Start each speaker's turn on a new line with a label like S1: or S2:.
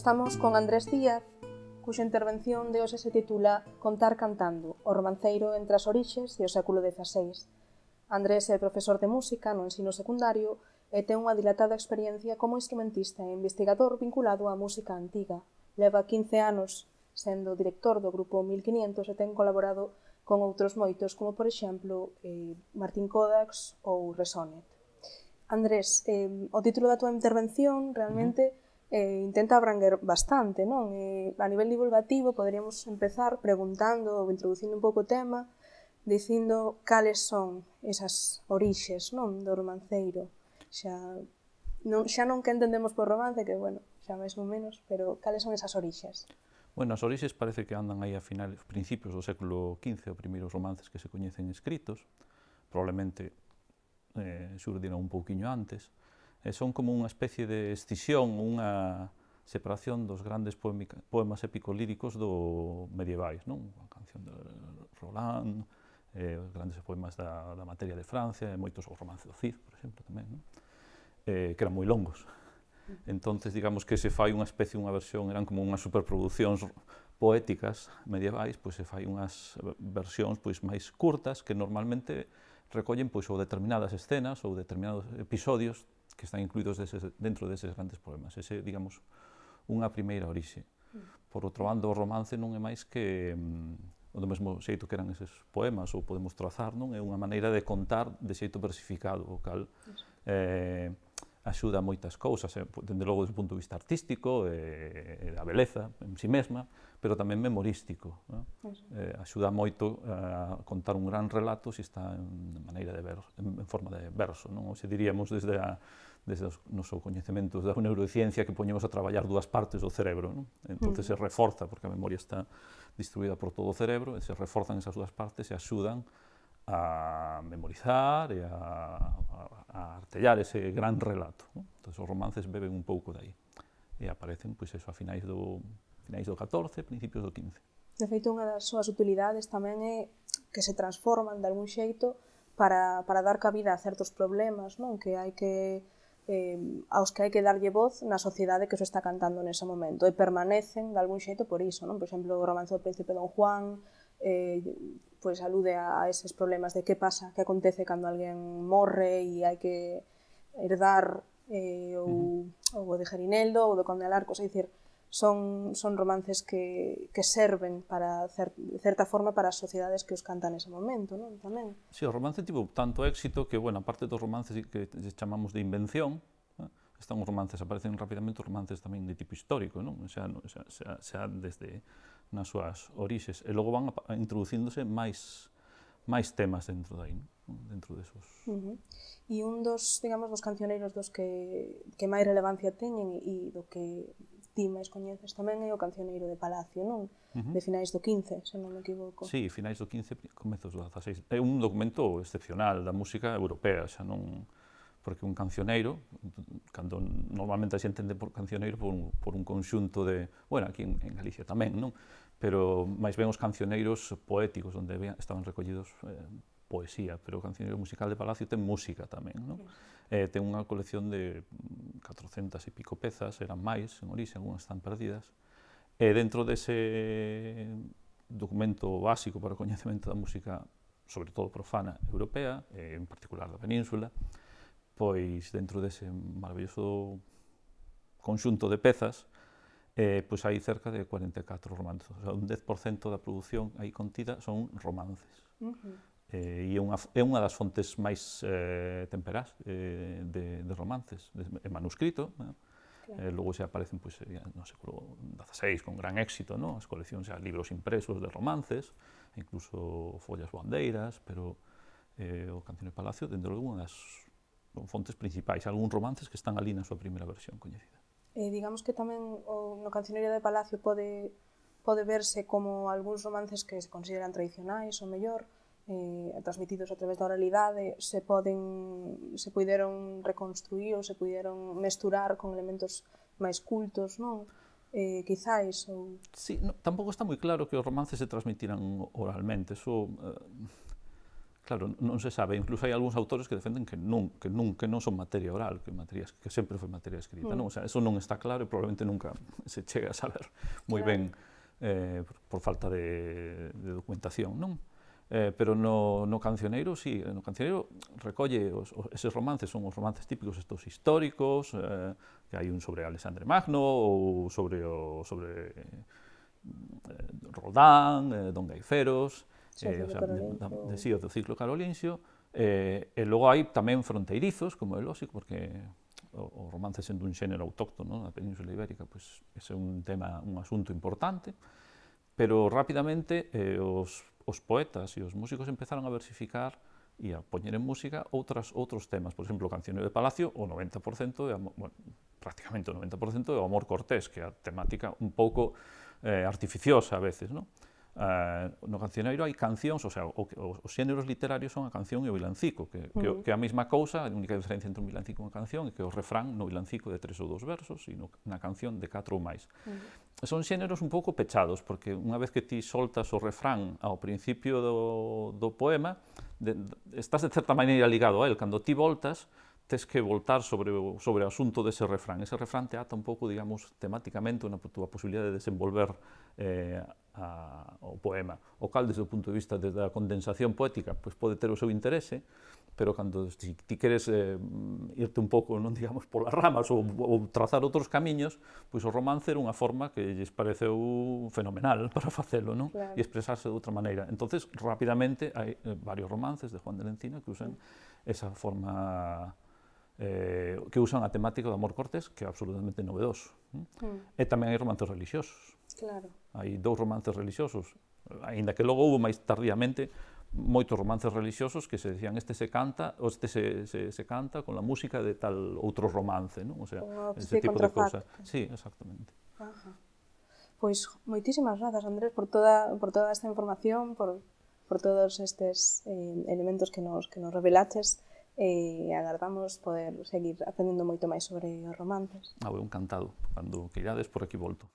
S1: Estamos con Andrés Díaz, cuxa intervención de hoxe se titula Contar cantando, o romanceiro entre as orixes e o século XVI. Andrés é profesor de música no ensino secundario e ten unha dilatada experiencia como instrumentista e investigador vinculado á música antiga. Leva 15 anos sendo director do grupo 1500 e ten colaborado con outros moitos, como por exemplo Martín Kodax ou Resonet. Andrés, o título da túa intervención realmente intenta abranguer bastante, non? A nivel divulgativo poderíamos empezar preguntando ou introducindo un pouco o tema, dicindo cales son esas orixes, non, do romanceiro. Xa non que entendemos por romance, que, bueno, xa máis ou menos, pero cales son esas orixes?
S2: Bueno, as orixes parece que andan aí a finales, principios do século XV, os primeiros romances que se coñecen escritos, probablemente xurdiron un pouquiño antes, son como unha especie de escisión, unha separación dos grandes poemas épico-líricos do medievais, non? A canción de Roland, os grandes poemas da materia de Francia, e moitos o romance do Cid, por exemplo, tamén, non? Que eran moi longos. Entonces, digamos que se fai unha especie, unha versión, eran como unhas superproduccións poéticas medievais, pois se fai unhas versións pois máis curtas que normalmente recollen pois ou determinadas escenas ou determinados episodios que están incluídos dentro deses grandes poemas. Ese, digamos, unha primeira orixe. Por outro bando, o romance non é máis que do mesmo xeito que eran eses poemas, ou podemos trazar, non? É unha maneira de contar de xeito versificado, o cal axuda a moitas cousas, dende logo desde o punto de vista artístico, da beleza en si mesma, pero tamén memorístico. Axuda moito a contar un gran relato se está en maneira de verso, en forma de verso, non? Ou se diríamos desde os nosos coñecementos da neurociencia que poñemos a traballar dúas partes do cerebro, non? Entón se reforza, porque a memoria está distribuída por todo o cerebro, e se reforzan esas dúas partes e axudan a memorizar e a artellar ese gran relato, non? Entón os romances beben un pouco dai e aparecen, pois eso, a finais do XIV, principios do XV.
S1: De feito, unha das súas utilidades tamén é que se transforman de algún xeito para dar cabida a certos problemas, non? Que hai que aos que hai que darlle voz na sociedade que se está cantando nese momento e permanecen de algún xeito por iso, non? Por exemplo, o romance do Príncipe Don Juan pois alude a eses problemas de que pasa, que acontece cando alguén morre e hai que herdar ou o de Gerineldo ou do Conde Alarcos, é dicir, son romances que serven para, de certa forma, para as sociedades que os cantan nese momento, non? Tamén.
S2: Si, o romance tivo tanto éxito que, bueno, aparte dos romances que chamamos de invención, están os romances, aparecen rapidamente os romances tamén de tipo histórico, non? Xa desde nas súas orixes, e logo van introducíndose máis temas dentro dai, non? Dentro desos.
S1: E un dos, digamos, dos cancioneiros dos que máis relevancia teñen e do que ti máis coñeces tamén é o cancioneiro de Palacio, non? De finais do XV, se non me equivoco.
S2: Sí, finais do XV, comezos do XVI. É un documento excepcional da música europea, xa non... Porque un cancioneiro, cando normalmente a xente entende por cancioneiro por un conxunto de... Bueno, aquí en Galicia tamén, non? Pero máis ben os cancioneiros poéticos, onde estaban recollidos poesía, pero o cancioneiro musical de Palacio ten música tamén, non? Ten unha colección de 400 e pico pezas, eran máis en orixe, algunhas están perdidas, e dentro dese documento básico para o coñecemento da música, sobre todo profana, europea, en particular da península, pois dentro dese maravilloso conxunto de pezas, pois hai cerca de 44 romances, o sea, un 10% da produción aí contida son romances. E é unha das fontes máis temperás de romances, en manuscrito, logo xa aparecen no século XVI con gran éxito, as coleccións, libros impresos de romances, incluso follas bandeiras, pero o Cancioneiro de Palacio, dende logo, unha das fontes principais, algúns romances que están ali na súa primeira versión coñecida.
S1: Digamos que tamén no Cancioneiro de Palacio pode verse como algúns romances que se consideran tradicionais, ou mellor, transmitidos a través da oralidade, se puideron reconstruir ou se puideron mesturar con elementos máis cultos, non? Quizáis, ou...
S2: Sí, tampouco está moi claro que os romances se transmitiran oralmente, eso... Claro, non se sabe, incluso hai algúns autores que defenden que non son materia oral, que sempre foi materia escrita, non? O sea, eso non está claro e probablemente nunca se chega a saber moi ben por falta de documentación, non? Pero no cancioneiro, sí, no cancioneiro recolle eses romances, son os romances típicos estos históricos, que hai un sobre Alexandre Magno ou sobre Roldán, Don Gaiferos, do ciclo carolinxio, e logo hai tamén fronteirizos, como é lógico, porque o romance sendo un xénero autóctono na Península Ibérica, pois ese é un tema, un asunto importante, pero rapidamente os poetas e os músicos empezaron a versificar e a poñer en música outros temas. Por exemplo, o Cancioneiro de Palacio, o 90%, prácticamente o 90% é o amor cortés, que é a temática un pouco artificiosa a veces, non? No cancioneiro hai cancións, o sea, os xéneros literarios son a canción e o vilancico, que é a mesma cousa, a única diferencia entre un vilancico e unha canción é que o refrán no vilancico de 3 ou 2 versos e na canción de 4 ou máis. Son xéneros un pouco pechados, porque unha vez que ti soltas o refrán ao principio do poema, estás de certa maneira ligado a él. Cando ti voltas, tes que voltar sobre o asunto dese refrán. Ese refrán te ata un pouco, digamos, temáticamente na túa posibilidade de desenvolver o poema, o cal, desde o punto de vista da condensación poética, pois pode ter o seu interese, pero cando ti queres irte un pouco, non digamos, polas ramas ou trazar outros camiños, pois o romance era unha forma que lles pareceu fenomenal para facelo, non? E expresarse de outra maneira. Entonces, rapidamente, hai varios romances de Juan de la Encina que usan esa forma, que usan a temática do amor cortés, que é absolutamente novedoso. E tamén hai romances religiosos.
S1: Claro.
S2: Hai 2 romances religiosos, aínda que logo houve máis tardíamente moitos romances religiosos que se decían este se canta con la música de tal outro romance, non? O sea, ese tipo de cousa. Sí, exactamente.
S1: Pois moitísimas grazas, Andrés, por toda esta información, por todos estes elementos que nos revelaches, e agardamos poder seguir aprendendo moito máis sobre os romances.
S2: Eu encantado, cando queirades por aquí volto.